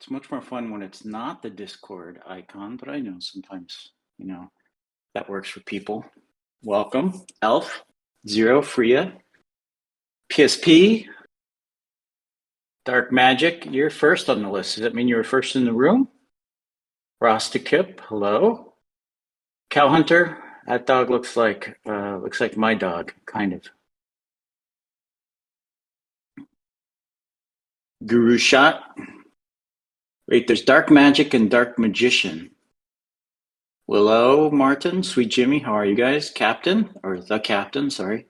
It's much more fun when it's not the Discord icon, but I know sometimes, that works for people. Welcome, Elf, Zero, Freya, PSP, Dark Magic. You're first on the list. Does that mean you were first in the room? Rostakip, hello. Cow Hunter, that dog looks like my dog, kind of. Guru Shot. Wait, there's Dark Magic and Dark Magician. Willow Martin, Sweet Jimmy, how are you guys? Captain, or the Captain, sorry.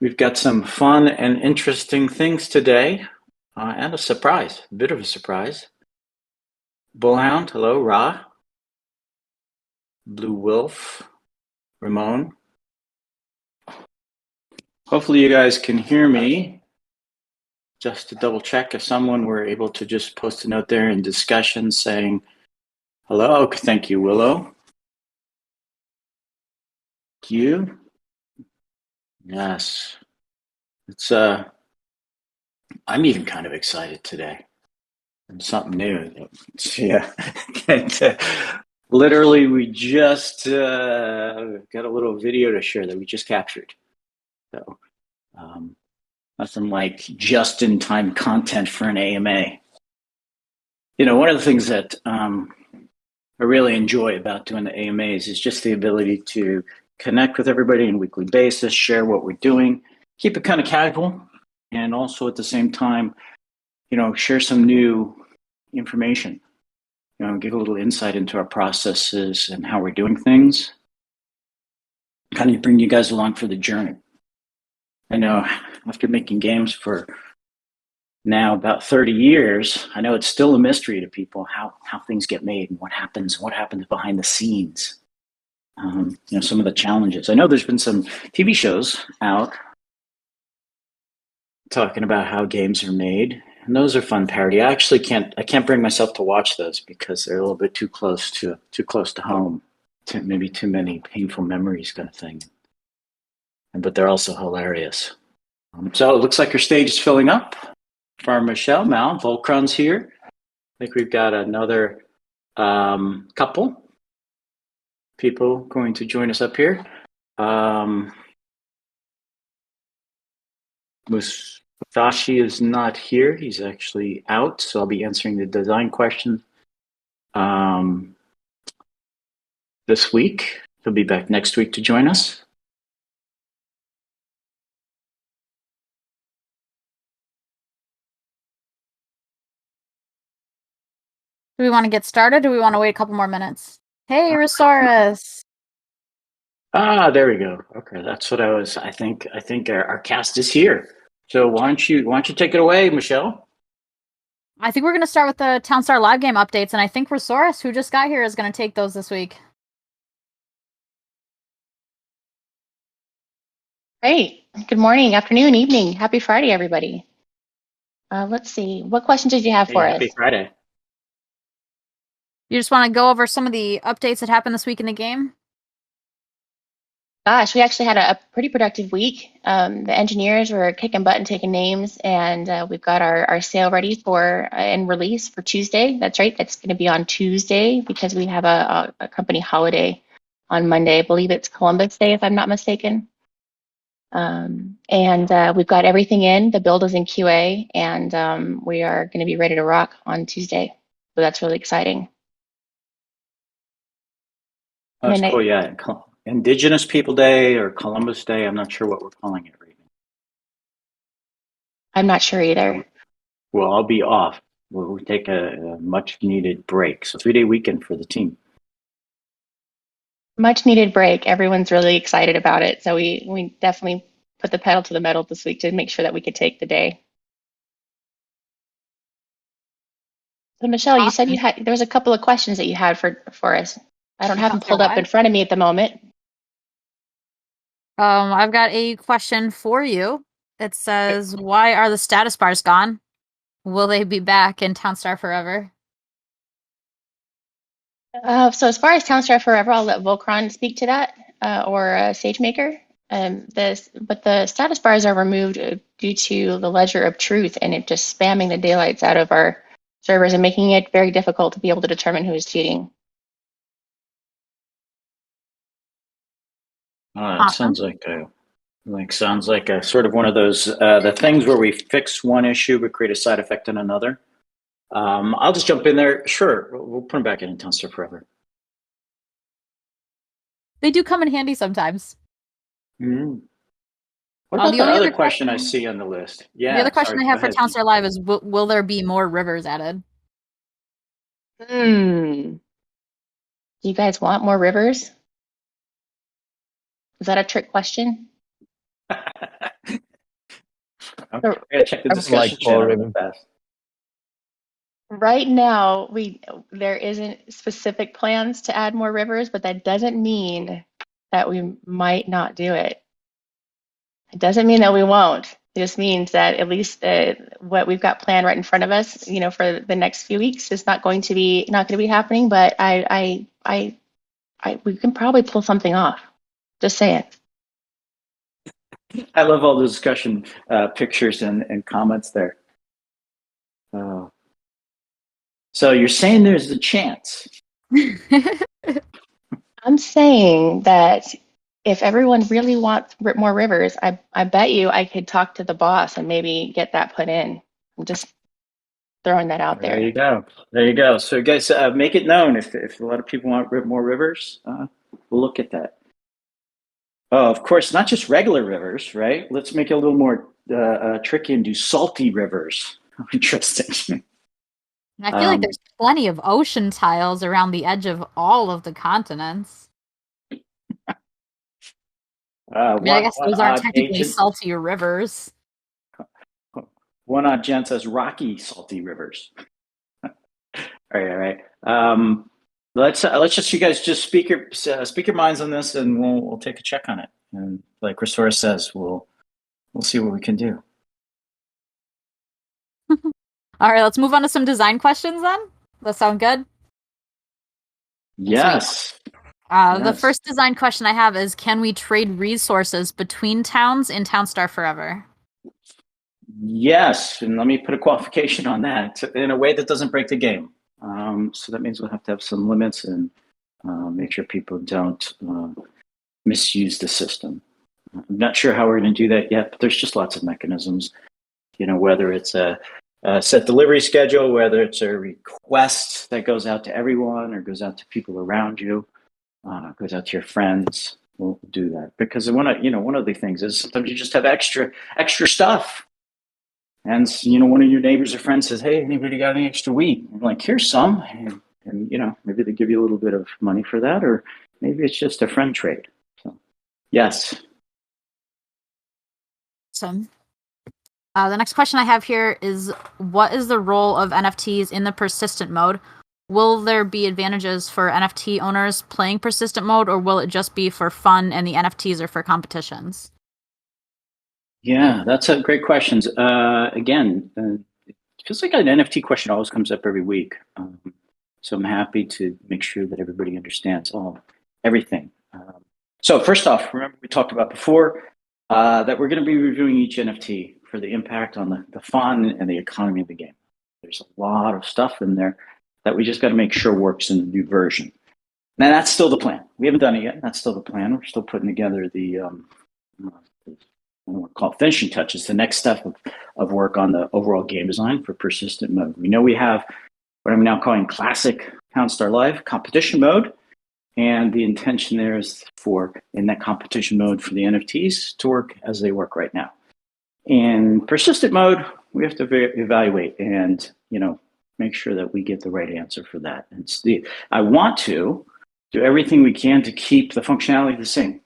We've got some fun and interesting things today, and a bit of a surprise. Bullhound, hello, Ra. Blue Wolf, Ramon. Hopefully you guys can hear me. Just to double check if someone were able to just post a note there in discussion saying hello. Okay, thank you, Willow. Thank you. Yes. It's I'm even kind of excited today. Something new. Yeah. Literally, we just got a little video to share that we just captured. So nothing like just-in-time content for an AMA. One of the things that I really enjoy about doing the AMAs is just the ability to connect with everybody on a weekly basis, share what we're doing, keep it kind of casual, and also at the same time, share some new information, give a little insight into our processes and how we're doing things, kind of bring you guys along for the journey. I know after making games for now about 30 years, I know it's still a mystery to people how things get made and what happens behind the scenes. Some of the challenges. I know there's been some TV shows out talking about how games are made, and those are fun parody. I actually can't bring myself to watch those because they're a little bit too close to home, maybe too many painful memories kind of thing. But they're also hilarious. So it looks like your stage is filling up. Farm Michelle, Mal, Volcron's here. I think we've got another couple people going to join us up here. Musashi is not here. He's actually out, so I'll be answering the design questions this week. He'll be back next week to join us. Do we want to get started? Or do we want to wait a couple more minutes? Hey, Rosaurus. There we go. Okay, that's what I think our cast is here. So why don't you take it away, Michelle? I think we're going to start with the Townstar live game updates, and I think Rosaurus, who just got here, is going to take those this week. Great. Good morning, afternoon, evening. Happy Friday, everybody. Let's see. What questions did you have for us? Happy Friday. You just want to go over some of the updates that happened this week in the game? Gosh, we actually had a pretty productive week. The engineers were kicking butt and taking names, and we've got our sale ready for and release for Tuesday. That's right. That's going to be on Tuesday because we have a company holiday on Monday. I believe it's Columbus Day, if I'm not mistaken. And we've got everything in. The build is in QA, and we are going to be ready to rock on Tuesday. So that's really exciting. That's cool, yeah. Indigenous People Day or Columbus Day. I'm not sure what we're calling it right now. I'm not sure either. Well, I'll be off. We'll take a much needed break. So 3-day weekend for the team. Much needed break. Everyone's really excited about it. So we definitely put the pedal to the metal this week to make sure that we could take the day. So Michelle, you said there was a couple of questions that you had for us. I don't have them pulled up in front of me at the moment. I've got a question for you. It says, why are the status bars gone? Will they be back in Townstar Forever? So as far as Townstar Forever, I'll let Volcron speak to that, or SageMaker. But the status bars are removed due to the Ledger of Truth and it just spamming the daylights out of our servers and making it very difficult to be able to determine who is cheating. It Awesome. sounds like a sort of one of those the things where we fix one issue but create a side effect in another. I'll just jump in there. Sure, we'll put them back in Townster forever. They do come in handy sometimes. Mm. What about The the only other other question I question- see on the list? The Yeah, other question sorry, I go have for ahead. Townstar Live is, will there be more rivers added? Do you guys want more rivers? Is that a trick question? Okay, I gotta check the I would like discussion more channel real ribbon. fast. Right now, there isn't specific plans to add more rivers, but that doesn't mean that we might not do it. It doesn't mean that we won't. It just means that at least what we've got planned right in front of us, for the next few weeks, is not going to be happening. But we can probably pull something off. Just saying. I love all the discussion pictures and comments there. So you're saying there's a chance? I'm saying that if everyone really wants more rivers, I bet you I could talk to the boss and maybe get that put in. I'm just throwing that out There there. you go. There you go. So, guys, make it known if a lot of people want more rivers. We'll look at that. Oh, of course, not just regular rivers, right? Let's make it a little more tricky and do salty rivers. Interesting. I feel like there's plenty of ocean tiles around the edge of all of the continents. I guess those aren't technically salty rivers. One odd gent says rocky salty rivers. All right. Let's just you guys just speak your minds on this, and we'll take a check on it. And like Ressora says, we'll see what we can do. All right, let's move on to some design questions then. That sound good? Yes. The first design question I have is, can we trade resources between towns in Townstar Forever? Yes, and let me put a qualification on that in a way that doesn't break the game. So that means we'll have to have some limits and make sure people don't misuse the system. I'm not sure how we're going to do that yet, but there's just lots of mechanisms. Whether it's a set delivery schedule, whether it's a request that goes out to everyone or goes out to people around you, goes out to your friends. We'll do that because one of the things is sometimes you just have extra stuff. And one of your neighbors or friends says, "Hey, anybody got any extra wheat?" I'm like, "Here's some," and maybe they give you a little bit of money for that, or maybe it's just a friend trade. So, yes. Awesome. The next question I have here is, what is the role of NFTs in the persistent mode? Will there be advantages for NFT owners playing persistent mode, or will it just be for fun and the NFTs are for competitions? Yeah, that's a great question. Again, it feels like an NFT question always comes up every week. So I'm happy to make sure that everybody understands everything. So first off, remember we talked about before that we're going to be reviewing each NFT for the impact on the fun and the economy of the game. There's a lot of stuff in there that we just got to make sure works in the new version. Now that's still the plan. We haven't done it yet. That's still the plan. We're still putting together the I don't want to call it finishing touches, the next step of work on the overall game design for persistent mode. We know we have what I'm now calling classic Townstar Live competition mode. And the intention there is in that competition mode for the NFTs to work as they work right now. In persistent mode, we have to evaluate and, make sure that we get the right answer for that. I want to do everything we can to keep the functionality the same.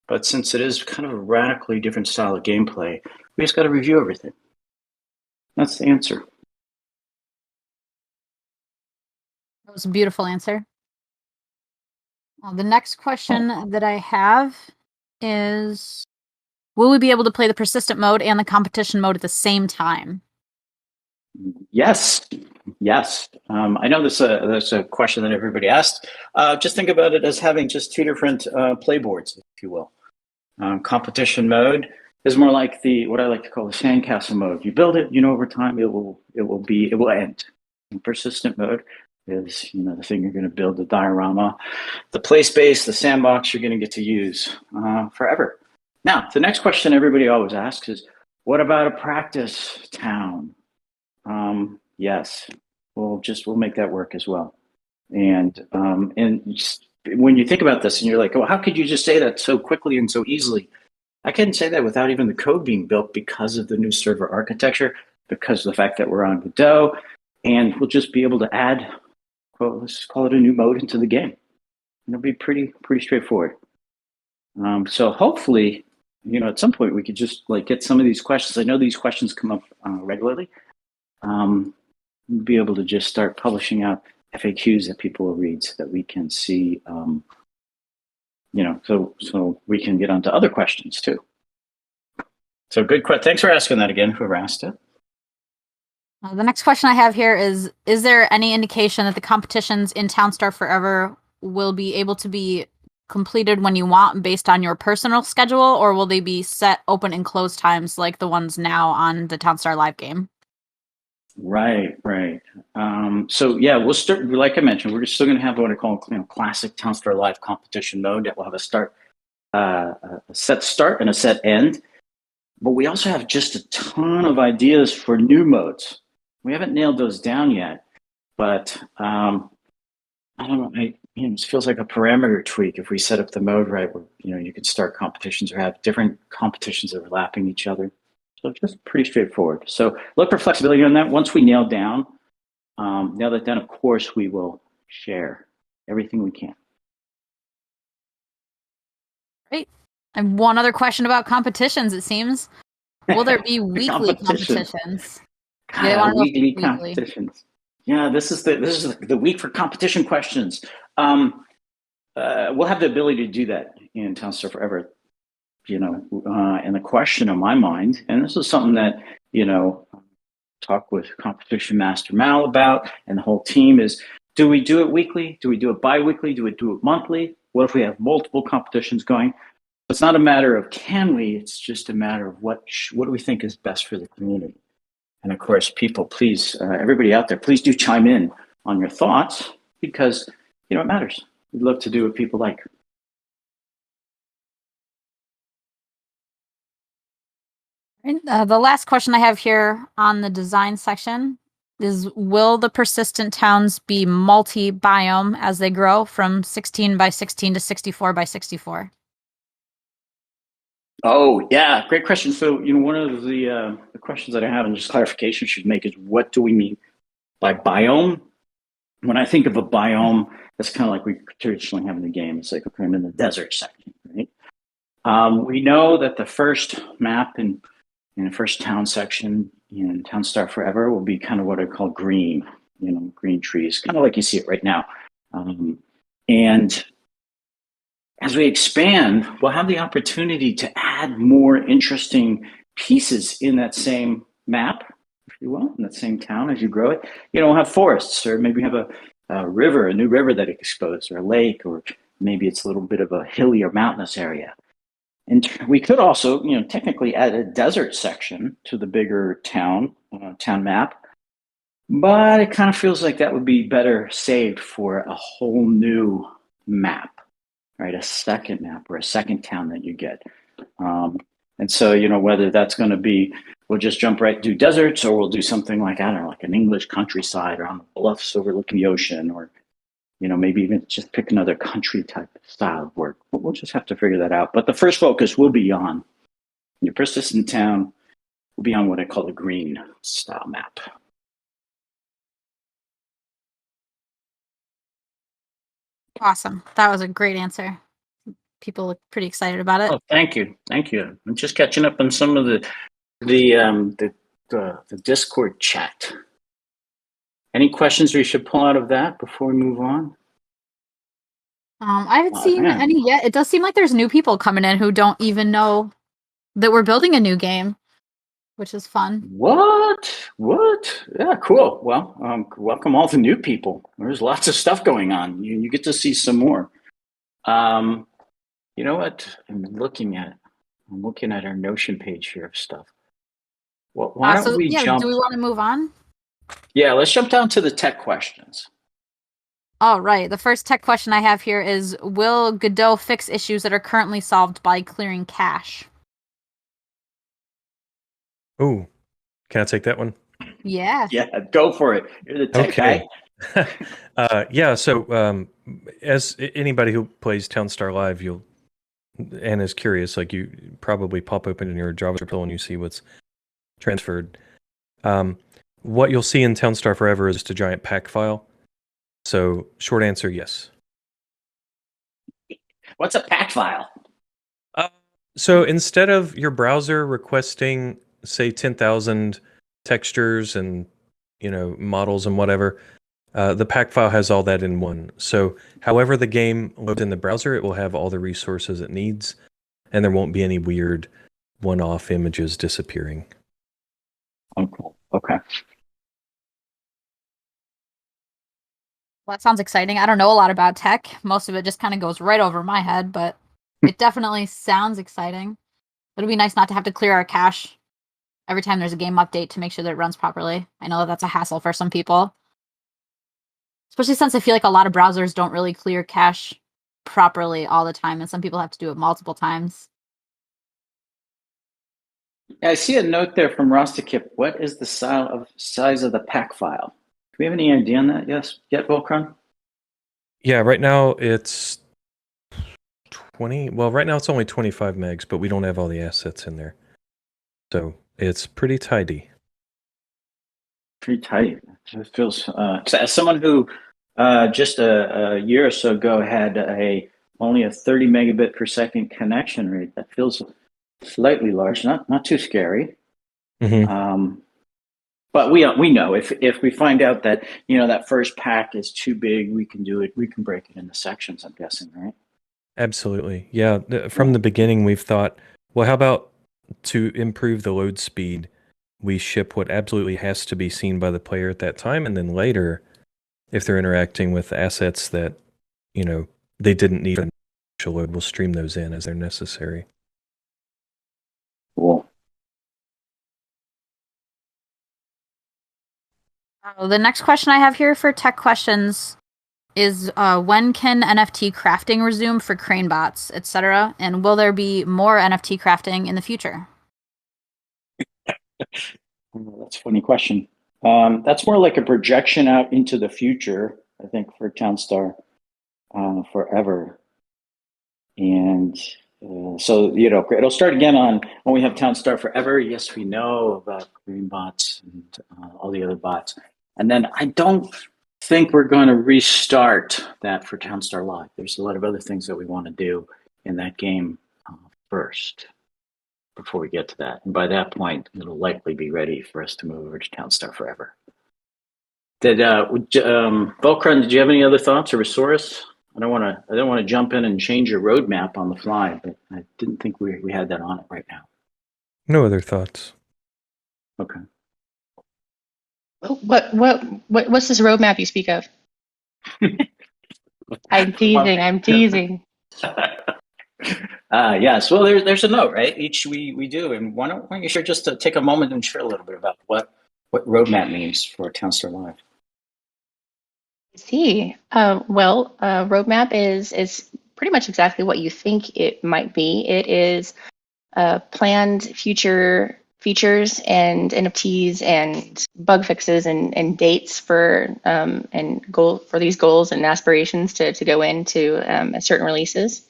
But since it is kind of a radically different style of gameplay, we just got to review everything. That's the answer. That was a beautiful answer. The next question that I have is, will we be able to play the persistent mode and the competition mode at the same time? Yes. I know that's a question that everybody asked. Just think about it as having just two different playboards, if you will. Competition mode is more like what I like to call the sandcastle mode. You build it, over time it will end. And persistent mode is, the thing you're going to build, the diorama, the play space, the sandbox you're going to get to use forever. Now, the next question everybody always asks is, what about a practice town? Yes, we'll make that work as well. And when you think about this and you're like, well, how could you just say that so quickly and so easily? I couldn't say that without even the code being built because of the new server architecture, because of the fact that we're on Godot, and we'll just be able to add, well, let's call it a new mode into the game. It'll be pretty straightforward. So hopefully, at some point we could just get some of these questions. I know these questions come up regularly. We'll be able to just start publishing out FAQs that people will read so that we can see, so we can get onto other questions too. So good question. Thanks for asking that again, whoever asked it. The next question I have here is there any indication that the competitions in Townstar Forever will be able to be completed when you want based on your personal schedule, or will they be set open and close times like the ones now on the Townstar Live game? Right. So yeah, we'll start, like I mentioned, we're still going to have what I call classic Townstar Live competition mode that will have a set start and a set end. But we also have just a ton of ideas for new modes. We haven't nailed those down yet, but I don't know. It feels like a parameter tweak if we set up the mode right, where you can start competitions or have different competitions overlapping each other. So just pretty straightforward. So look for flexibility on that. Once we nail that down, of course, we will share everything we can. Great. And one other question about competitions, it seems. Will there be weekly competitions? God, weekly competitions. Yeah, this is the week for competition questions. We'll have the ability to do that in Townstar Forever. And the question on my mind, and this is something that, talk with Competition Master Mal about, and the whole team is, do we do it weekly? Do we do it bi-weekly? Do we do it monthly? What if we have multiple competitions going? It's not a matter of can we, it's just a matter of what do we think is best for the community. And of course, people, please, everybody out there, please do chime in on your thoughts, because, it matters. We'd love to do what people like. The last question I have here on the design section is, will the persistent towns be multi-biome as they grow from 16 by 16 to 64 by 64? Oh, yeah, great question. So, one of the questions that I have, and just clarification should make, is what do we mean by biome? When I think of a biome, that's kind of like we traditionally have in the game. It's like, okay, I'm in the desert section, right? We know that the first map in the first town section in Townstar Forever will be kind of what I call green, green trees, kind of like you see it right now. And as we expand, we'll have the opportunity to add more interesting pieces in that same map, if you will, in that same town as you grow it. We'll have forests, or maybe have a river, a new river that exposed, or a lake, or maybe it's a little bit of a hilly or mountainous area. And we could also, technically add a desert section to the bigger town map, but it kind of feels like that would be better saved for a whole new map, right? A second map or a second town that you get. And so, whether that's going to be, we'll just jump right to deserts, or we'll do something like, I don't know, like an English countryside, or on the bluffs overlooking the ocean, or maybe even just pick another country type of style of work. We'll just have to figure that out. But the first focus will be on your persistent town, will be on what I call the green style map. Awesome. That was a great answer. People look pretty excited about it. Oh, thank you. I'm just catching up on some of the Discord chat. Any questions we should pull out of that before we move on? I haven't seen any yet. It does seem like there's new people coming in who don't even know that we're building a new game, which is fun. What? Yeah, cool. Well, welcome all the new people. There's lots of stuff going on. You get to see some more. You know what? I'm looking at I'm looking at our Notion page here of stuff. Well, why don't we do jump? we want to move on? Yeah, let's jump down to the tech questions. All right. The first tech question I have here is, will Godot fix issues that are currently solved by clearing cache? Ooh, can I take that one? Yeah. Yeah, go for it. You're the tech guy. Yeah, so as anybody who plays Townstar Live, and is curious, like you probably pop open in your JavaScript and you see what's transferred. What you'll see in Townstar Forever is just a giant pack file. So short answer, yes. What's a pack file? So instead of your browser requesting, say, 10,000 textures and models and whatever, the pack file has all that in one. So however the game loads in the browser, it will have all the resources it needs, and there won't be any weird one-off images disappearing. Oh, cool. Okay. Well, that sounds exciting. I don't know a lot about tech. Most of it just kind of goes right over my head, but it definitely sounds exciting. It'll be nice not to have to clear our cache every time there's a game update to make sure that it runs properly. I know that's a hassle for some people. Especially since I feel like a lot of browsers don't really clear cache properly all the time, and some people have to do it multiple times. Yeah, I see a note there from Rostakip. What is the size of the pack file? Do we have any idea on that yet, Volcron? Yeah, right now it's 20. Well, right now it's only 25 megs, but we don't have all the assets in there. So it's pretty tidy. Pretty tight. It feels, as someone who just a year or so ago had only a 30 megabit per second connection rate, that feels slightly large, not too scary. Mm-hmm. But we know if we find out that that first pack is too big, we can do it. We can break it into sections. I'm guessing, right? Absolutely. Yeah. From the beginning, we've thought, well, how about to improve the load speed, we ship what absolutely has to be seen by the player at that time, and then later, if they're interacting with assets that they didn't need initial load, we'll stream those in as they're necessary. Cool. The next question I have here for tech questions is, when can NFT crafting resume for crane bots, etc.? And will there be more NFT crafting in the future? That's a funny question. That's more like a projection out into the future, I think, for Townstar Forever. And so, it'll start again when we have Townstar Forever. Yes, we know about green bots and all the other bots. And then I don't think we're going to restart that for Townstar Live. There's a lot of other things that we want to do in that game first before we get to that. And by that point, it'll likely be ready for us to move over to Townstar Forever. Volcron, did you have any other thoughts, or Resource? I don't want to jump in and change your roadmap on the fly, but I didn't think we had that on it right now. No other thoughts. Okay. What's this roadmap you speak of? I'm teasing. Yes. Well, there's a note, right? Each we do, and why don't you share, just to take a moment and share a little bit about what roadmap means for Townstar Live. See, roadmap is pretty much exactly what you think it might be. It is planned future features and NFTs and bug fixes and dates for these goals and aspirations to go into certain releases.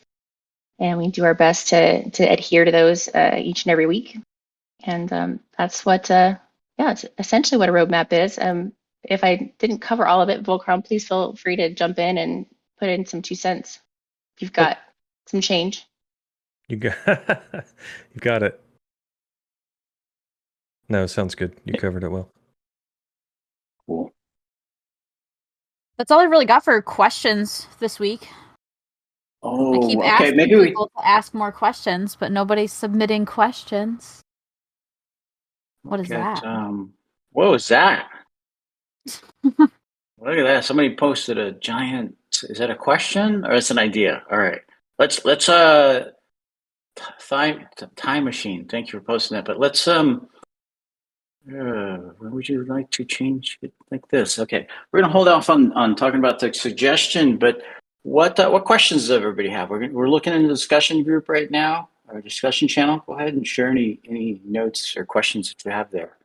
And we do our best to adhere to those each and every week. And that's what, it's essentially what a roadmap is. If I didn't cover all of it, Volcron, please feel free to jump in and put in some 2 cents. If you've got some change. You got it. No, sounds good. You covered it well. Cool. That's all I really got for questions this week. Oh, I keep okay. asking Maybe people to ask more questions, but nobody's submitting questions. What is that? What was that? Look at that! Somebody posted a giant. Is that a question or is it an idea? All right, let's throw Time Machine. Thank you for posting that. But let's would you like to change it like this? Okay, we're gonna hold off on talking about the suggestion. But what questions does everybody have? We're looking in the discussion group right now, our discussion channel. Go ahead and share any notes or questions that you have there.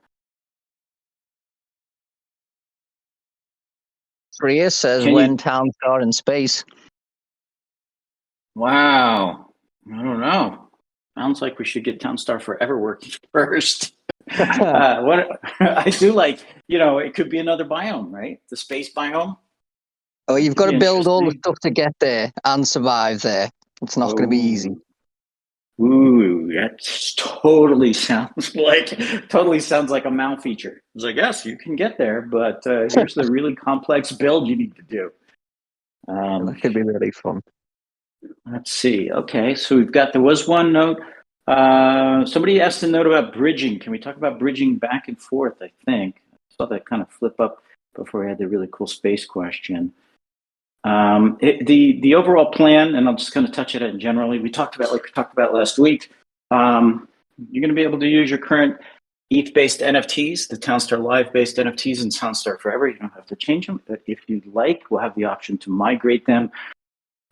Priya says when towns are in space. Wow, I don't know. Sounds like we should get Townstar Forever working first. What I do like, it could be another biome, right? The space biome. Oh, you've got to build all the stuff to get there and survive there. It's not going to be easy. Ooh, that totally sounds like a MAU feature. It's like, yes, you can get there, but here's the really complex build you need to do. That could be really fun. Let's see. Okay, so there was one note. Somebody asked a note about bridging. Can we talk about bridging back and forth? I think I saw that kind of flip up before we had the really cool space question. The overall plan, and I'm just going to touch it generally. We talked about last week. You're going to be able to use your current ETH-based NFTs, the Townstar Live-based NFTs, and Townstar Forever. You don't have to change them, but if you'd like, we'll have the option to migrate them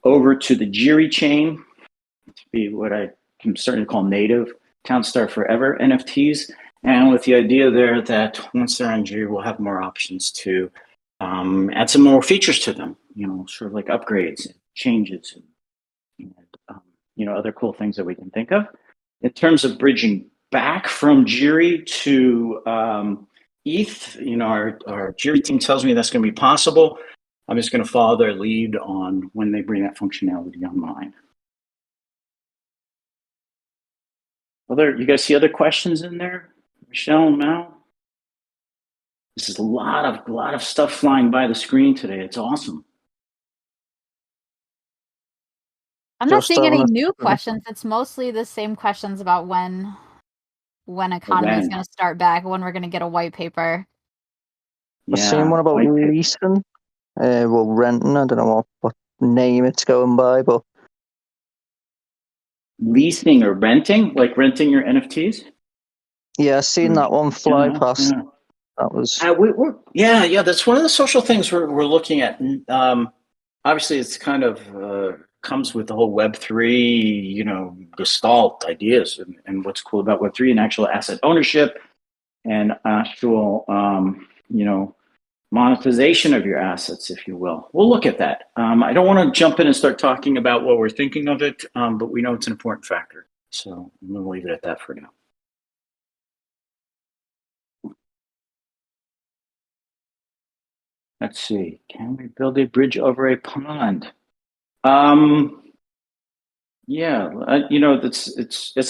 over to the Jiri chain to be what I can certainly call native Townstar Forever NFTs, and with the idea there that once they're on Jiri, we'll have more options to add some more features to them, sort of like upgrades and changes and other cool things that we can think of. In terms of bridging back from Jiri to ETH, our Jiri team tells me that's going to be possible. I'm just going to follow their lead on when they bring that functionality online. You guys see other questions in there? Michelle, Mal? This is a lot of stuff flying by the screen today. It's awesome. I'm not seeing any new questions. It's mostly the same questions about when economy is going to start back, when we're going to get a white paper. I've seen one about leasing, renting. I don't know what name it's going by, but leasing or renting, like renting your NFTs. Yeah, I've seen that one fly past. Yeah. That was that's one of the social things we're looking at. Obviously, it's kind of comes with the whole Web3, gestalt ideas and what's cool about Web3 and actual asset ownership and actual, monetization of your assets, if you will. We'll look at that. I don't want to jump in and start talking about what we're thinking of it, but we know it's an important factor. So I'm going to leave it at that for now. Let's see. Can we build a bridge over a pond? It's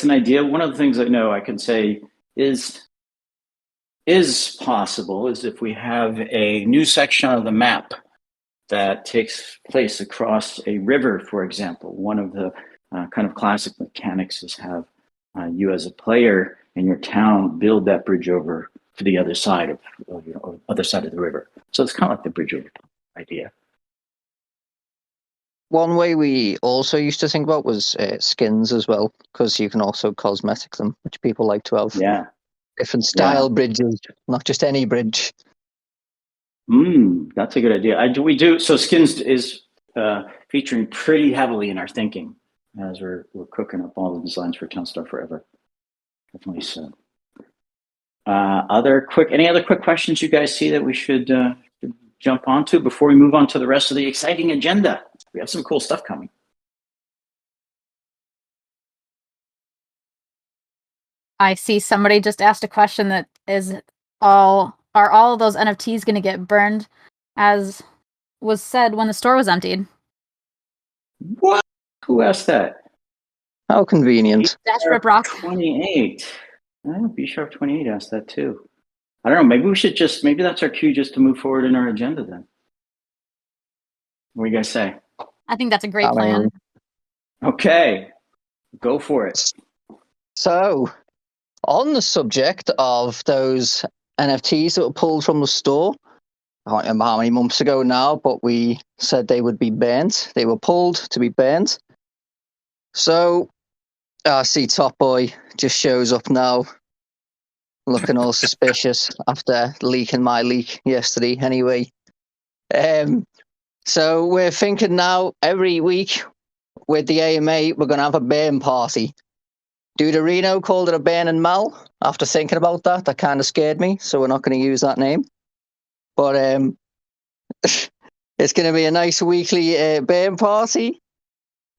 an idea. One of the things I know I can say is possible is if we have a new section of the map that takes place across a river, for example. One of the kind of classic mechanics is have you as a player in your town build that bridge over to the other side of the river. So it's kind of like the bridge over idea. One way we also used to think about was skins as well, because you can also cosmetic them, which people like to have. Yeah. Different style bridges, not just any bridge. That's a good idea. We do. So skins is featuring pretty heavily in our thinking as we're cooking up all the designs for Townstar Forever. Definitely so. Any other quick questions you guys see that we should jump onto before we move on to the rest of the exciting agenda? We have some cool stuff coming. I see somebody just asked a question that are all of those NFTs going to get burned, as was said when the store was emptied? What? Who asked that? How convenient. Dash Rip Rock 28. B Sharp 28 asked that too. I don't know. Maybe we should maybe that's our cue just to move forward in our agenda then. What do you guys say? I think that's a great plan. Okay. Go for it. So, on the subject of those NFTs that were pulled from the store, I don't remember how many months ago now, but we said they would be burnt. They were pulled to be burnt. So, I see Top Boy just shows up now, looking all suspicious after leaking my leak yesterday. Anyway, so we're thinking now every week with the AMA, we're going to have a burn party. Dude Reno called it a burn and Mal. After thinking about that, that kind of scared me, so we're not going to use that name. But it's going to be a nice weekly burn party.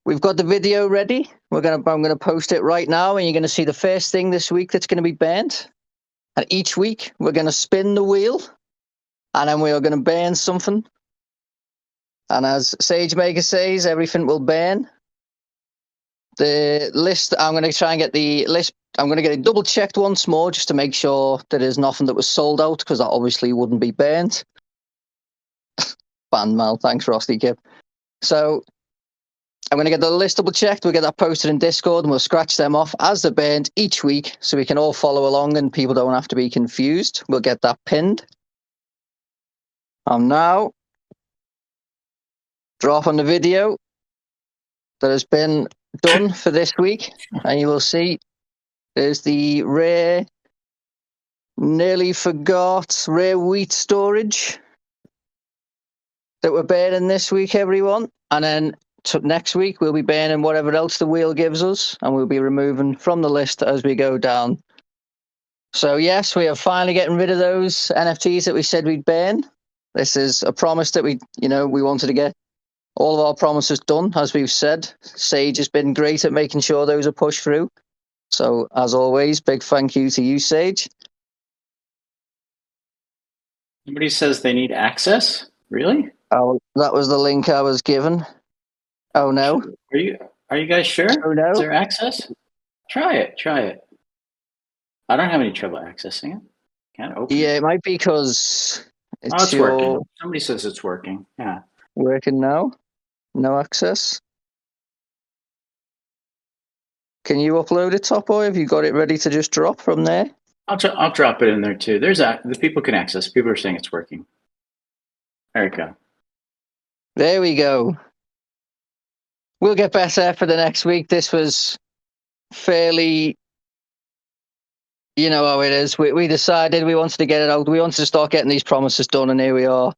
We've got the video ready. I'm going to post it right now, and you're going to see the first thing this week that's going to be burnt. And each week we're going to spin the wheel, and then we are going to burn something. And as SageMaker says, everything will burn. The list, I'm going to try and get the list. I'm going to get it double checked once more just to make sure that there's nothing that was sold out, because that obviously wouldn't be burnt. Band Mal, thanks, Rusty Kip. So I'm going to get the list double checked. We'll get that posted in Discord, and we'll scratch them off as they're burnt each week, so we can all follow along and people don't have to be confused. We'll get that pinned. I'm now dropping the video that has been done for this week, and you will see there's the rare, nearly forgot rare wheat storage that we're burning this week, everyone. And then next week we'll be burning whatever else the wheel gives us, and we'll be removing from the list as we go down. So yes, we are finally getting rid of those NFTs that we said we'd burn. This is a promise that we wanted to get all of our promises done, as we've said. Sage has been great at making sure those are pushed through. So as always, big thank you to you, Sage. Somebody says they need access. Really? Oh, that was the link I was given. Oh no. Are you guys sure? Oh no. Is there access? Try it. I don't have any trouble accessing it. Can't open Yeah, it. it might be because It's working. Somebody says it's working. Yeah. Working now. No access. Can you upload it, Top Boy? Have you got it ready to just drop from there? I'll drop it in there too. The people can access. People are saying it's working. There we go. There we go. We'll get better for the next week. This was fairly, you know how it is. We decided we wanted to get it out. We wanted to start getting these promises done, and here we are.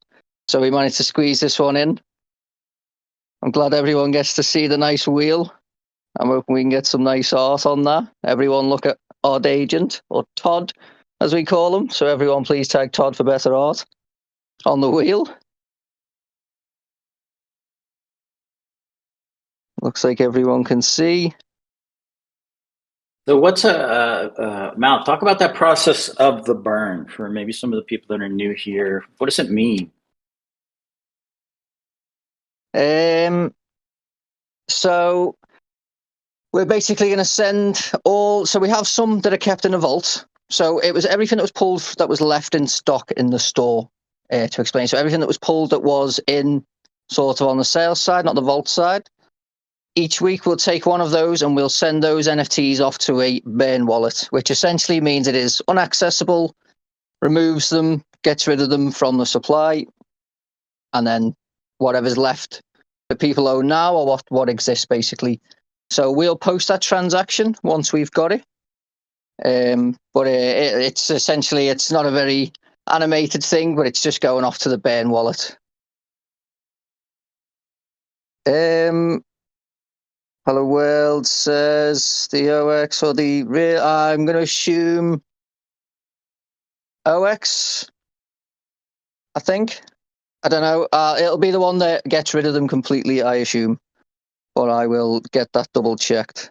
So we managed to squeeze this one in. I'm glad everyone gets to see the nice wheel. I'm hoping we can get some nice art on that. Everyone look at Odd Agent, or Todd, as we call him. So everyone please tag Todd for better art on the wheel. Looks like everyone can see. So what's Mal, talk about that process of the burn for maybe some of the people that are new here. What does it mean? So we're basically going to send all. So we have some that are kept in a vault. So it was everything that was pulled that was left in stock in the store. To explain, so everything that was pulled that was in sort of on the sales side, not the vault side. Each week we'll take one of those and we'll send those NFTs off to a burn wallet, which essentially means it is unaccessible, removes them, gets rid of them from the supply, and then whatever's left that people own now or what exists basically. So we'll post that transaction once we've got it. But it's essentially, it's not a very animated thing, but it's just going off to the burn wallet. Hello World says the OX or the real. I'm going to assume OX. I think. I don't know. It'll be the one that gets rid of them completely, I assume. But I will get that double checked.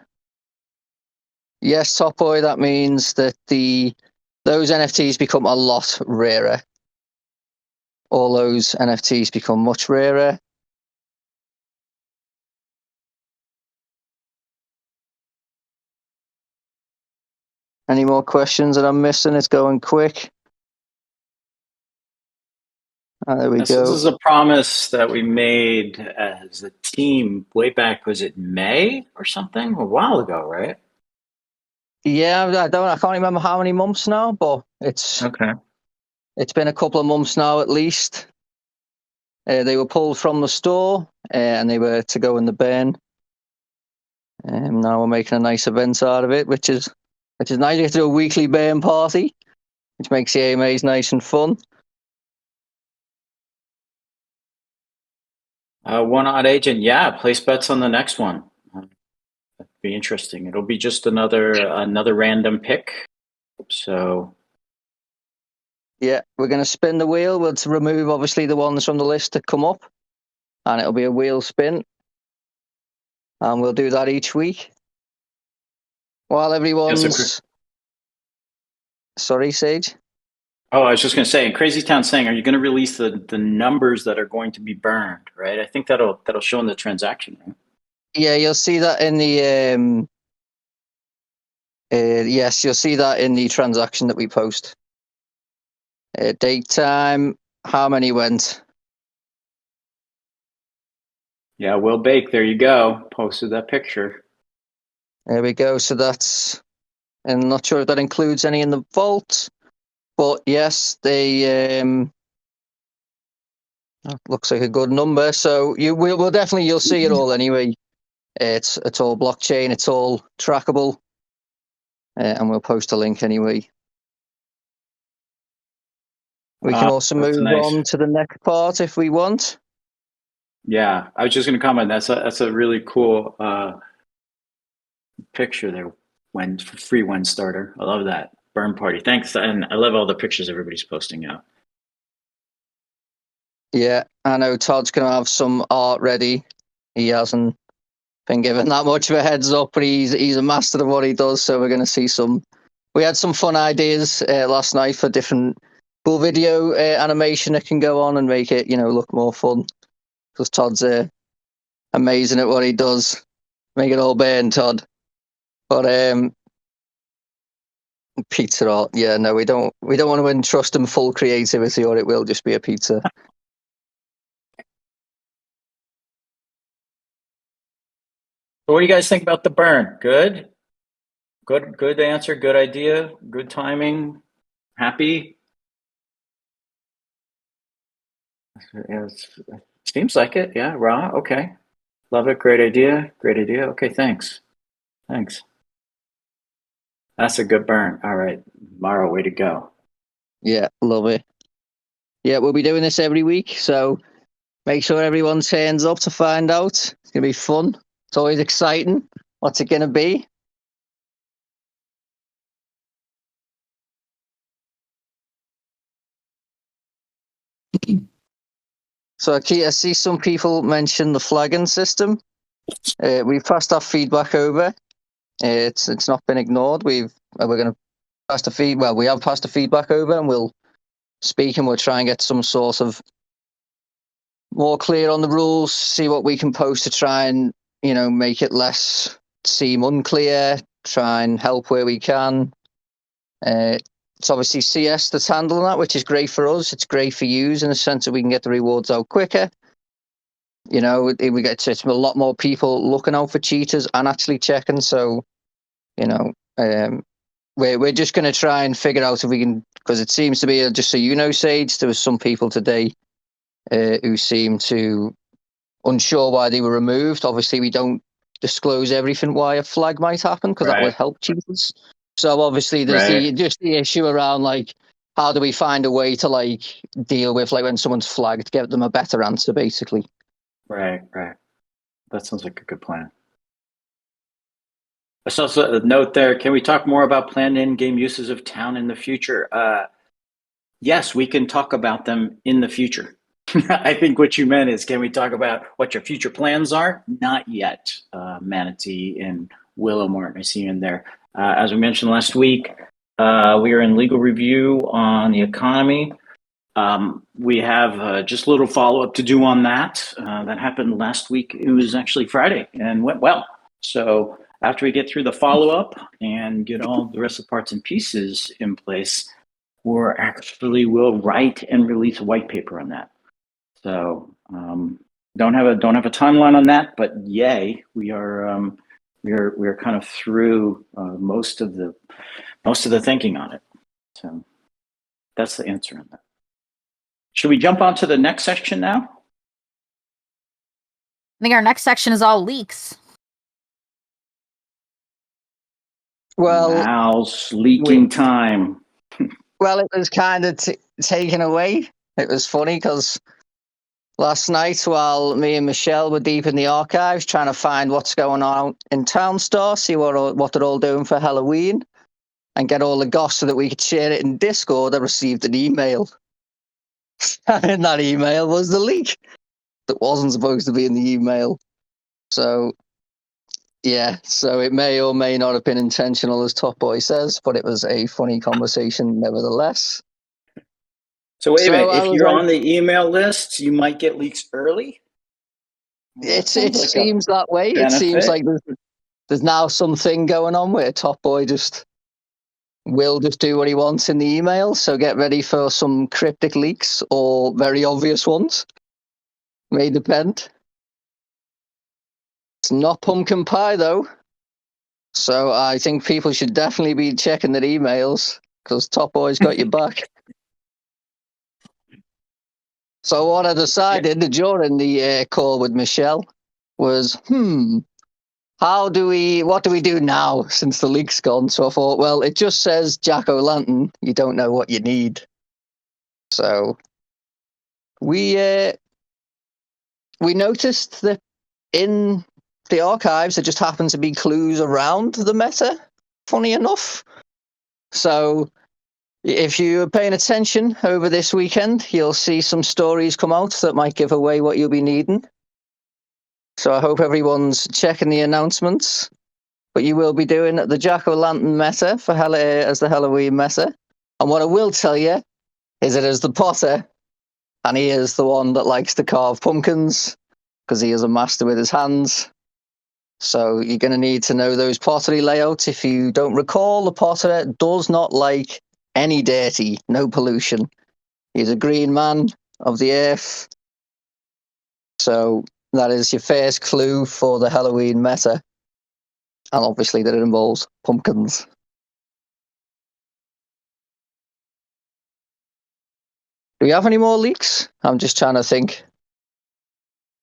Yes, Top Boy, that means that those NFTs become a lot rarer. All those NFTs become much rarer. Any more questions that I'm missing? It's going quick. There we go. This is a promise that we made as a team way back. Was it May or something? A while ago, right? Yeah, I can't remember how many months now, but it's been a couple of months now at least. They were pulled from the store and they were to go in the bin. Now we're making a nice event out of it, which is nice. You get to do a weekly burn party, which makes the AMAs nice and fun. One odd agent, yeah. Place bets on the next one. That'd be interesting. It'll be just another random pick. So Yeah, we're going to spin the wheel. We'll remove obviously the ones from the list that come up, and it'll be a wheel spin, and we'll do that each week while everyone's. Sorry, Sage. Oh, I was just going to say, in Crazy Town saying, are you going to release the numbers that are going to be burned? Right. I think that'll show in the transaction. Right? Yeah, you'll see that in the. Yes, you'll see that in the transaction that we post. Date, time, how many went? Yeah, Will Bake. There you go. Posted that picture. There we go. So that's. I'm not sure if that includes any in the vault, but yes, they. Looks like a good number. So we'll definitely you'll see it all anyway. It's all blockchain. It's all trackable, and we'll post a link anyway. We can also move on to the next part if we want. Yeah, I was just going to comment. That's a really cool picture there. When free when starter, I love that burn party. Thanks, and I love all the pictures everybody's posting out. Yeah, I know Todd's going to have some art ready. He hasn't been given that much of a heads up, but he's a master of what he does. So we're going to see some. We had some fun ideas last night for different cool video animation that can go on and make it, look more fun. Because Todd's amazing at what he does. Make it all burn, Todd. But pizza art, yeah, no, we don't want to entrust him full creativity, or it will just be a pizza. What do you guys think about the burn? Good answer. Good idea. Good timing. Happy. Yeah, seems like it. Yeah, raw. Okay. Love it. Great idea. Okay, thanks. That's a good burn. All right. Mara, way to go. Yeah, love it. Yeah, we'll be doing this every week, so make sure everyone turns up to find out. It's going to be fun. It's always exciting. What's it going to be? So I see some people mention the flagging system. We've passed our feedback over. It's not been ignored. We're going to pass the feed. Well, we have passed the feedback over, and we'll speak and we'll try and get some sort of more clear on the rules. See what we can post to try and make it less seem unclear. Try and help where we can. It's obviously CS that's handling that, which is great for us. It's great for you in the sense that we can get the rewards out quicker. We get to a lot more people looking out for cheaters and actually checking. So, we're just going to try and figure out if we can, because it seems to be, just so you know, Sage, there was some people today who seemed to unsure why they were removed. Obviously, we don't disclose everything why a flag might happen, because that would help cheaters. So obviously there's just the issue around how do we find a way to deal with when someone's flagged, give them a better answer basically. Right. That sounds like a good plan. There's also a note there. Can we talk more about planned in-game uses of town in the future? Yes, we can talk about them in the future. I think what you meant is, can we talk about what your future plans are? Not yet. Manatee and Willow Martin, I see you in there. As we mentioned last week, we are in legal review on the economy. We have just a little follow-up to do on that. That happened last week. It was actually Friday and went well. So after we get through the follow-up and get all the rest of the parts and pieces in place, we'll write and release a white paper on that. So don't have a timeline on that, but yay, we're kind of through most of the thinking on it. So that's the answer on that. Should we jump on to the next section now? I think our next section is all leaks. Well, Mouse leaking time. well, it was kind of taken away. It was funny because last night, while me and Michelle were deep in the archives trying to find what's going on in Town Star, see what they're all doing for Halloween, and get all the goss so that we could share it in Discord, I received an email. And in that email was the leak that wasn't supposed to be in the email. So, yeah, so it may or may not have been intentional, as Top Boy says, but it was a funny conversation nevertheless. So wait a So minute. I If was you're like, on the email list, you might get leaks early. Well, that it sounds like a seems that way. It seems benefit. like there's now something going on where Top Boy will just do what he wants in the email. So get ready for some cryptic leaks or very obvious ones. May depend. It's not pumpkin pie though. So I think people should definitely be checking their emails because Top Boy's got your back. So what I decided during the call with Michelle was, what do we do now since the leak's gone? So I thought, well, it just says Jack-o'-lantern. You don't know what you need. So we noticed that in the archives there just happened to be clues around the meta, funny enough. So if you're paying attention over this weekend, you'll see some stories come out that might give away what you'll be needing. So I hope everyone's checking the announcements. But you will be doing the Jack-o'-lantern meta for as the Halloween meta. And what I will tell you is it is the potter, and he is the one that likes to carve pumpkins because he is a master with his hands. So you're going to need to know those pottery layouts. If you don't recall, the potter does not like any dirty, no pollution. He's a green man of the earth. So that is your first clue for the Halloween meta. And obviously that it involves pumpkins. Do we have any more leaks? I'm just trying to think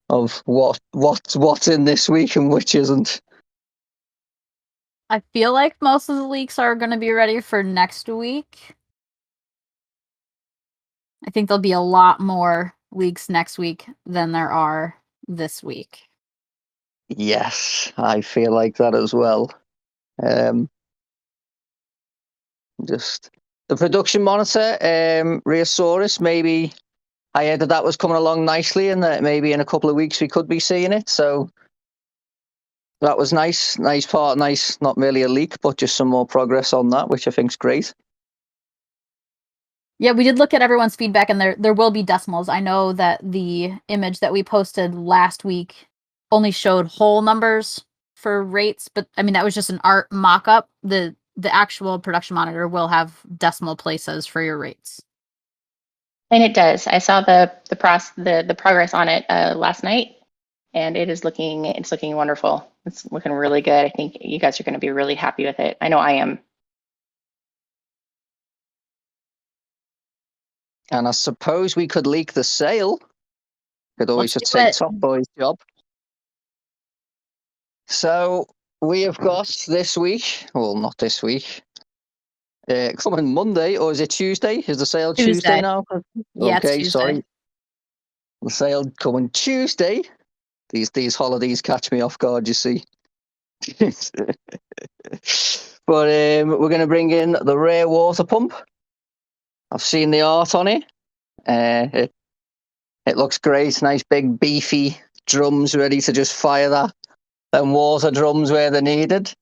of what's in this week and which isn't. I feel like most of the leaks are going to be ready for next week. I think there'll be a lot more leaks next week than there are this week. Yes, I feel like that as well. Just the production monitor, Rheosaurus, maybe I heard that was coming along nicely and that maybe in a couple of weeks we could be seeing it. So that was nice. Nice part, nice, not merely a leak, but just some more progress on that, which I think's great. Yeah, we did look at everyone's feedback, and there will be decimals. I know that the image that we posted last week only showed whole numbers for rates, but I mean that was just an art mock-up. The actual production monitor will have decimal places for your rates. And it does. I saw the progress on it last night, and it's looking wonderful. It's looking really good. I think you guys are going to be really happy with it. I know I am. And I suppose we could leak the sale. Could always Let's just do take it. Top Boy's job. So we have got this week, well, not this week, coming Monday, or is it Tuesday? Is the sale Tuesday now? Yeah, it's Okay, Tuesday. sorry. The sale coming Tuesday. These holidays catch me off guard, you see. But we're going to bring in the rare water pump. I've seen the art on it. It looks great. Nice big beefy drums ready to just fire that. Then water drums where they're needed.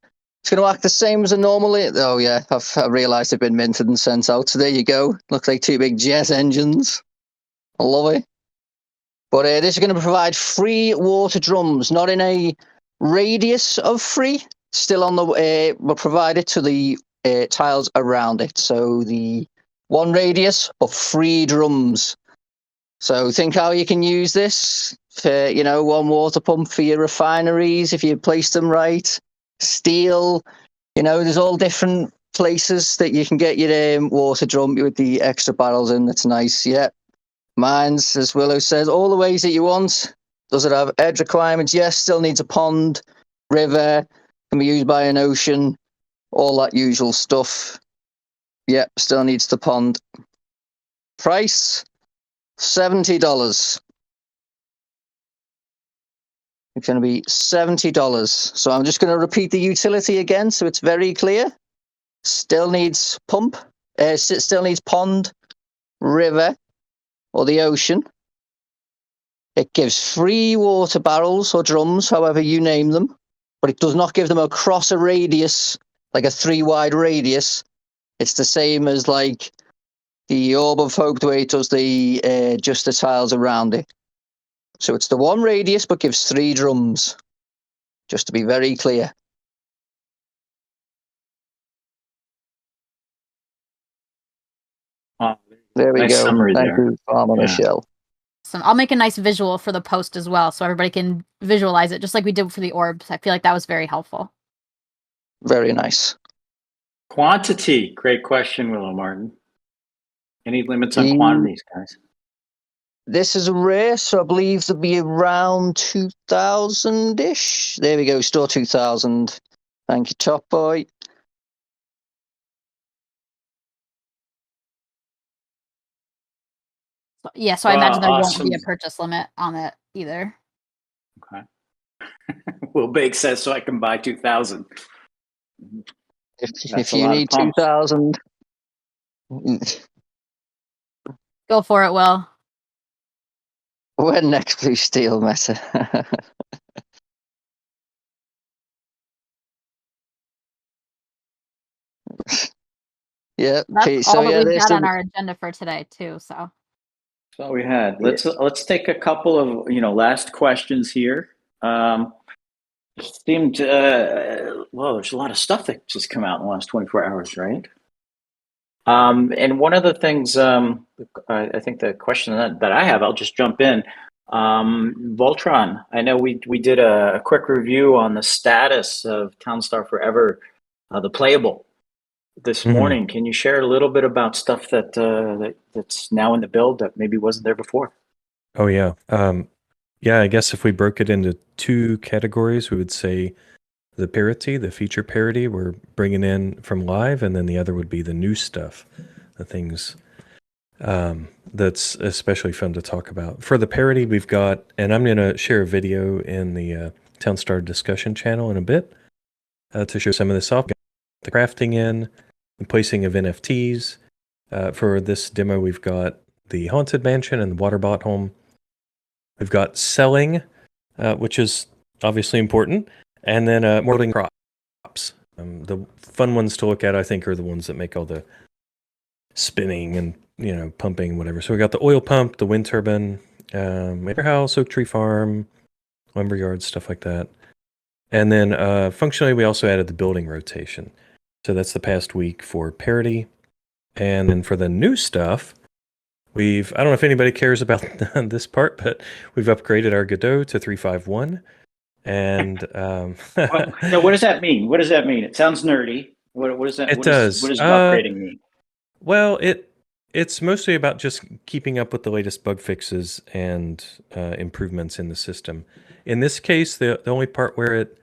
It's going to act the same as a normal. Oh yeah, I realised they've been minted and sent out. So there you go. Looks like two big jet engines. I love it. But this is going to provide free water drums, not in a radius of free. Still on the. We'll provide it to the tiles around it. So the one radius of free drums. So think how you can use this for, one water pump for your refineries if you place them right. Steel, there's all different places that you can get your water drum with the extra barrels in. That's nice, yeah. Mine's, as Willow says, all the ways that you want. Does it have edge requirements? Yes, still needs a pond, river, can be used by an ocean. all that usual stuff. Yep, still needs the pond. Price $70. It's going to be $70. So I'm just going to repeat the utility again so it's very clear. Still needs pump, still needs pond, river, or the ocean. It gives 3 water barrels or drums, however you name them, but it does not give them across a radius, like a 3 wide radius. It's the same as like the Orb of Hope, the way it does the just the tiles around it. So it's the 1 radius, but gives 3 drums, just to be very clear. There we Nice go. summary Thank there. you, Farmer Yeah. Michelle. So I'll make a nice visual for the post as well, so everybody can visualize it, just like we did for the orbs. I feel like that was very helpful. Very nice. Quantity. Great question, Willow Martin. Any limits on The- quantities, guys? This is a rare, so I believe there'll be around 2,000-ish. There we go, store 2,000. Thank you, Top Boy. So I imagine there won't Awesome. be a purchase limit on it either. Okay. Will Big says so I can buy 2,000. If you need 2,000, Go for it, Will. when next Blue Steel Meta? Yeah. That's Okay, all so that yeah, we've there's got on some, our agenda for today too. So That's all we had. Let's take a couple of last questions here. Seemed well, there's a lot of stuff that just come out in the last 24 hours, right? And one of the things I think the question that I have, I'll just jump in. Voltron. I know we did a quick review on the status of Townstar Forever, the playable, this morning. Can you share a little bit about stuff that's now in the build that maybe wasn't there before? Oh yeah. Yeah, I guess if we broke it into 2 categories, we would say the parity, the feature parity we're bringing in from live, and then the other would be the new stuff, the things that's especially fun to talk about. For the parity, we've got, and I'm going to share a video in the Townstar discussion channel in a bit to show some of this off. The crafting in, the placing of NFTs. For this demo, we've got the Haunted Mansion and the Waterbot Home. We've got selling, which is obviously important, and then molding crops. The fun ones to look at, I think, are the ones that make all the spinning and pumping, whatever. So we got the oil pump, the wind turbine, warehouse, oak tree farm, lumberyard, stuff like that. And then functionally, we also added the building rotation. So that's the past week for parity. And then for the new stuff, I don't know if anybody cares about this part, but we've upgraded our Godot to 351. And what does that mean? What does that mean? It sounds nerdy. What does that? It does. What does upgrading mean? Well, it's mostly about just keeping up with the latest bug fixes and improvements in the system. In this case, the only part where it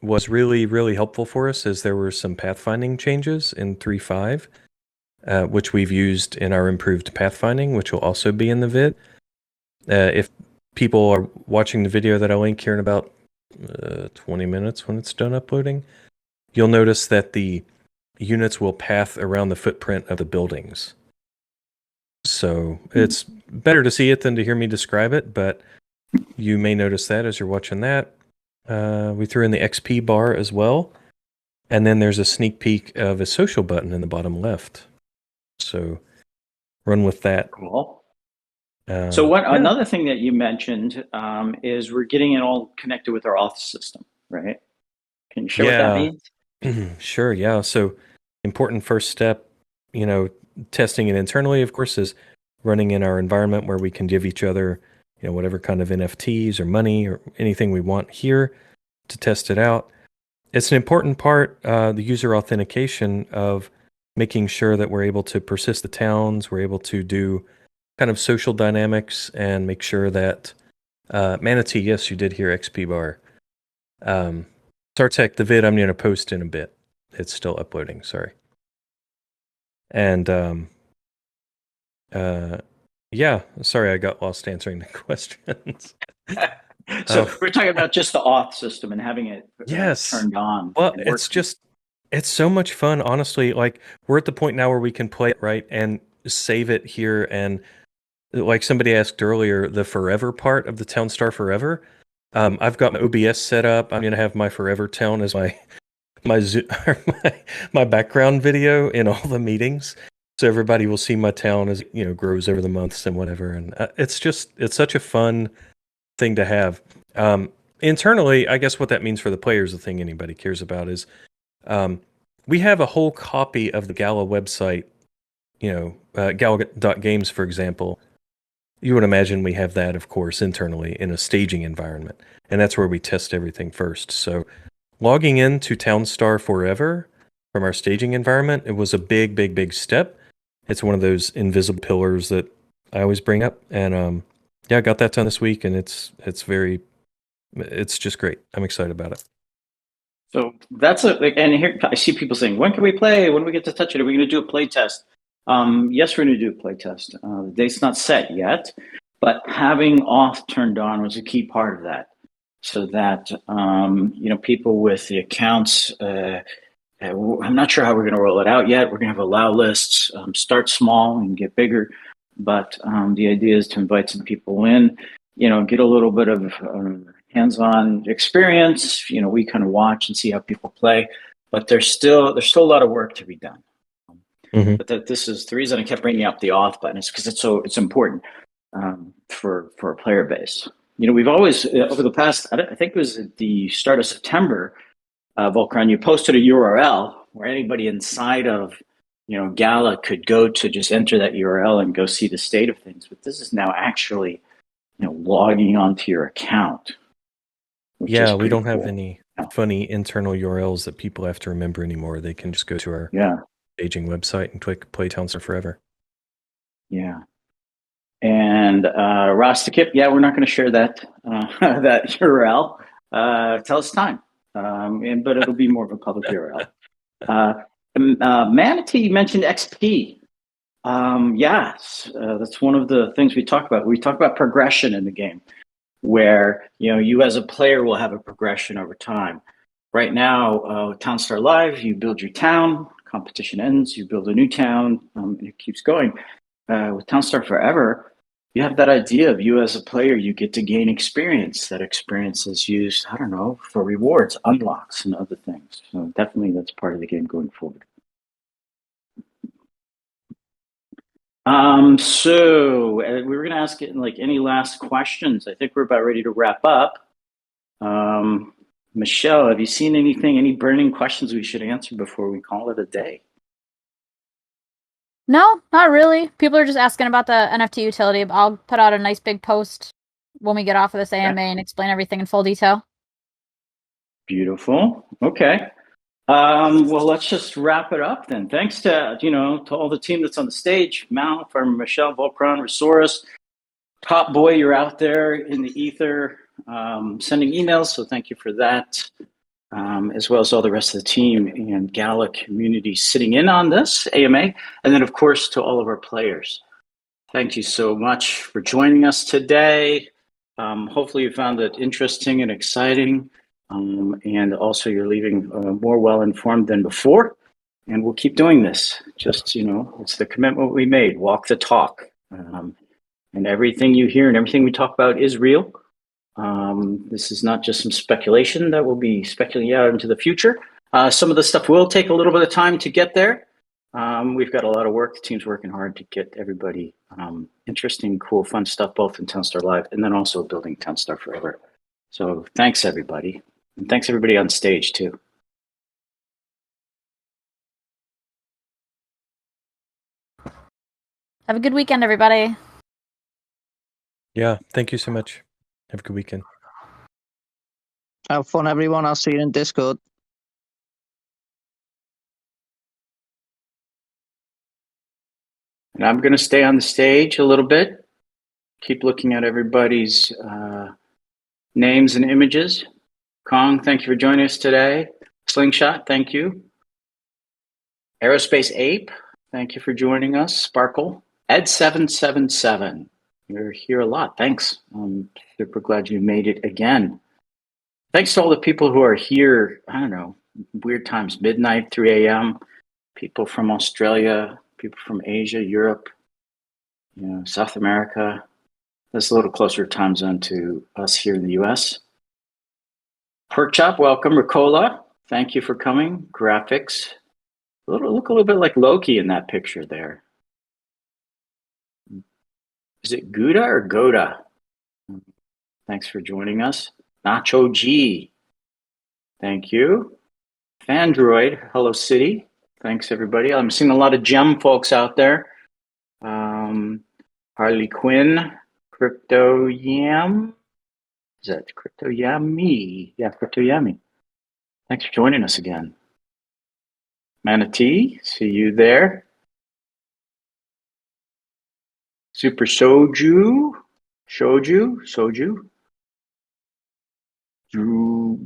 was really, really helpful for us is there were some pathfinding changes in 3.5. Which we've used in our improved pathfinding, which will also be in the vid. If people are watching the video that I'll link here in about 20 minutes when it's done uploading, you'll notice that the units will path around the footprint of the buildings. So it's better to see it than to hear me describe it, but you may notice that as you're watching that. We threw in the XP bar as well, and then there's a sneak peek of a social button in the bottom left. So run with that. Cool. So another thing that you mentioned is we're getting it all connected with our auth system, right? Can you share what that means? Sure, yeah. So important first step, testing it internally, of course, is running in our environment where we can give each other, whatever kind of NFTs or money or anything we want here to test it out. It's an important part, the user authentication of making sure that we're able to persist the towns, we're able to do kind of social dynamics and make sure that Manatee, yes, you did hear XP bar. Sartec, the vid I'm going to post in a bit. it's still uploading. Sorry. And yeah, sorry, I got lost answering the questions. So we're talking about just the auth system and having it Yes. turned on. Well, and it's working. just, it's so much fun, honestly. Like, we're at the point now where we can play it, right, and save it here. And like somebody asked earlier, the forever part of the Town Star Forever. I've got my OBS set up. I'm gonna have my Forever Town as my my background video in all the meetings, so everybody will see my town as grows over the months and whatever. And it's such a fun thing to have. Internally, I guess what that means for the players, the thing anybody cares about is we have a whole copy of the Gala website, Gala.games, for example. You would imagine we have that, of course, internally in a staging environment. And that's where we test everything first. So logging into Townstar Forever from our staging environment, it was a big, big, big step. It's one of those invisible pillars that I always bring up. And yeah, I got that done this week, and it's just great. I'm excited about it. So that's and here I see people saying, when can we play? When do we get to touch it? Are we going to do a play test? Yes, we're going to do a play test. The date's not set yet, but having auth turned on was a key part of that. So that, people with the accounts, I'm not sure how we're going to roll it out yet. We're going to have allow lists, start small and get bigger. But the idea is to invite some people in, get a little bit of hands-on experience. We kind of watch and see how people play, but there's still a lot of work to be done. Mm-hmm. But this is the reason I kept bringing up the auth button, is because it's important for a player base. We've always over the past, I think it was at the start of September, Volcron, you posted a URL where anybody inside of Gala could go to just enter that URL and go see the state of things. But this is now actually logging onto your account. Yeah, we don't have any funny internal URLs that people have to remember anymore. They can just go to our staging website and click Play Townstar Forever. Yeah. And Rostakip, we're not going to share that that URL till it's time. But it'll be more of a public URL. Manatee mentioned XP. Yes, that's one of the things we talk about. We talk about progression in the game, where you as a player will have a progression over time. Right now, Townstar Live, you build your town, competition ends, you build a new town, and it keeps going. With Townstar Forever, you have that idea of you as a player, you get to gain experience. That experience is used, for rewards, unlocks, and other things. So definitely that's part of the game going forward. So we were going to ask any last questions. I think we're about ready to wrap up. Michelle, have you seen any burning questions we should answer before we call it a day? No, not really. People are just asking about the NFT utility. I'll put out a nice big post when we get off of this AMA and explain everything in full detail. Beautiful. Okay. Well, let's just wrap it up then. Thanks to all the team that's on the stage. Mal, from Michelle, Volcron, Resource, Top Boy, you're out there in the ether sending emails, so thank you for that. As well as all the rest of the team and Gala community sitting in on this AMA, and then of course to all of our players. Thank you so much for joining us today. Hopefully you found it interesting and exciting, and also you're leaving more well-informed than before, and we'll keep doing this. Just, it's the commitment we made, walk the talk, and everything you hear and everything we talk about is real. This is not just some speculation that we'll be speculating out into the future. Some of the stuff will take a little bit of time to get there. We've got a lot of work. The team's working hard to get everybody interesting, cool, fun stuff, both in Townstar Live and then also building Townstar Forever. So thanks, everybody. And thanks, everybody on stage, too. Have a good weekend, everybody. Yeah, thank you so much. Have a good weekend. Have fun, everyone. I'll see you in Discord. And I'm going to stay on the stage a little bit. Keep looking at everybody's names and images. Kong, thank you for joining us today. Slingshot, thank you. Aerospace Ape, thank you for joining us. Sparkle. Ed777, you're here a lot. Thanks. I'm super glad you made it again. Thanks to all the people who are here, I don't know, weird times, midnight, 3 a.m., people from Australia, people from Asia, Europe, South America. That's a little closer time zone to us here in the US. Pork Chop, welcome. Ricola, thank you for coming. Graphics. Look a little bit like Loki in that picture there. Is it Gouda or Goda? Thanks for joining us. Nacho G, thank you. Fandroid, Hello City. Thanks, everybody. I'm seeing a lot of gem folks out there. Harley Quinn, Crypto Yam. Is that Crypto Yummy? Yeah, Crypto Yummy. Thanks for joining us again. Manatee, see you there. Super Soju.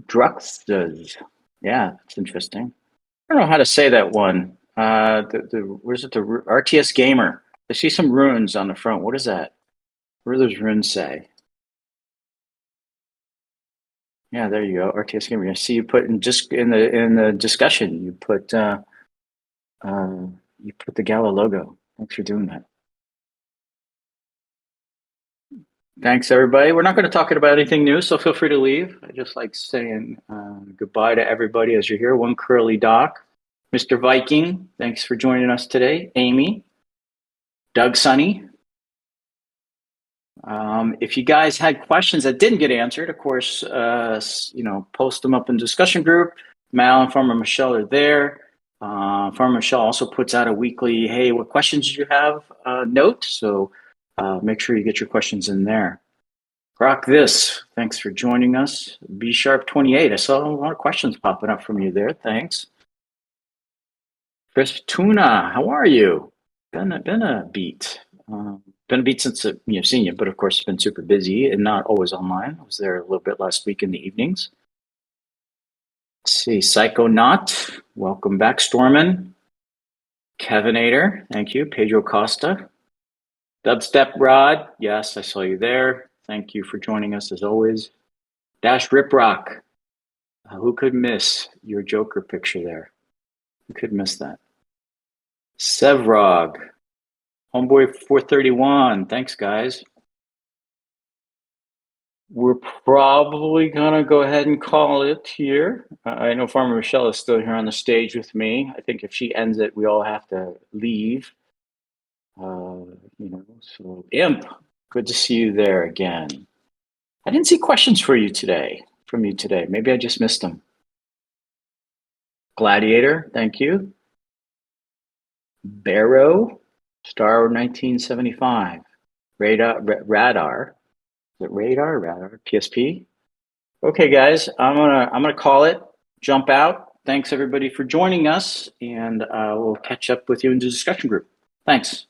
Druxes. Yeah, that's interesting. I don't know how to say that one. Where's it? The RTS Gamer. I see some runes on the front. What is that? What do those runes say? Yeah, there you go. RTS Gamer. I see you put in the discussion. You put the Gala logo. Thanks for doing that. Thanks, everybody. We're not going to talk about anything new, so feel free to leave. I just like saying goodbye to everybody as you're here. One Curly Doc, Mr. Viking, thanks for joining us today. Amy, Doug Sunny. If you guys had questions that didn't get answered, of course, post them up in the discussion group. Mal and Farmer Michelle are there. Farmer Michelle also puts out a weekly, hey, what questions do you have note. So make sure you get your questions in there. Rock this. Thanks for joining us. B Sharp 28. I saw a lot of questions popping up from you there. Thanks. Chris Tuna, how are you? Been a beat. Been a beat since I've seen you, but of course, been super busy and not always online. I was there a little bit last week in the evenings. Let's see, Psychonaut, welcome back. Stormin, Kevinator, thank you. Pedro Costa, Dubstep Rod, yes, I saw you there. Thank you for joining us as always. Dash Riprock, who could miss your Joker picture there? Who could miss that? Sevrog, Homeboy 431, thanks guys. We're probably gonna go ahead and call it here. I know Farmer Michelle is still here on the stage with me. I think if she ends it, we all have to leave. So Imp, good to see you there again. I didn't see questions from you today. Maybe I just missed them. Gladiator, thank you. Barrow, Star 1975. Radar. Is it Radar? PSP? Okay, guys, I'm gonna call it. Jump out. Thanks everybody for joining us, and we'll catch up with you in the discussion group. Thanks.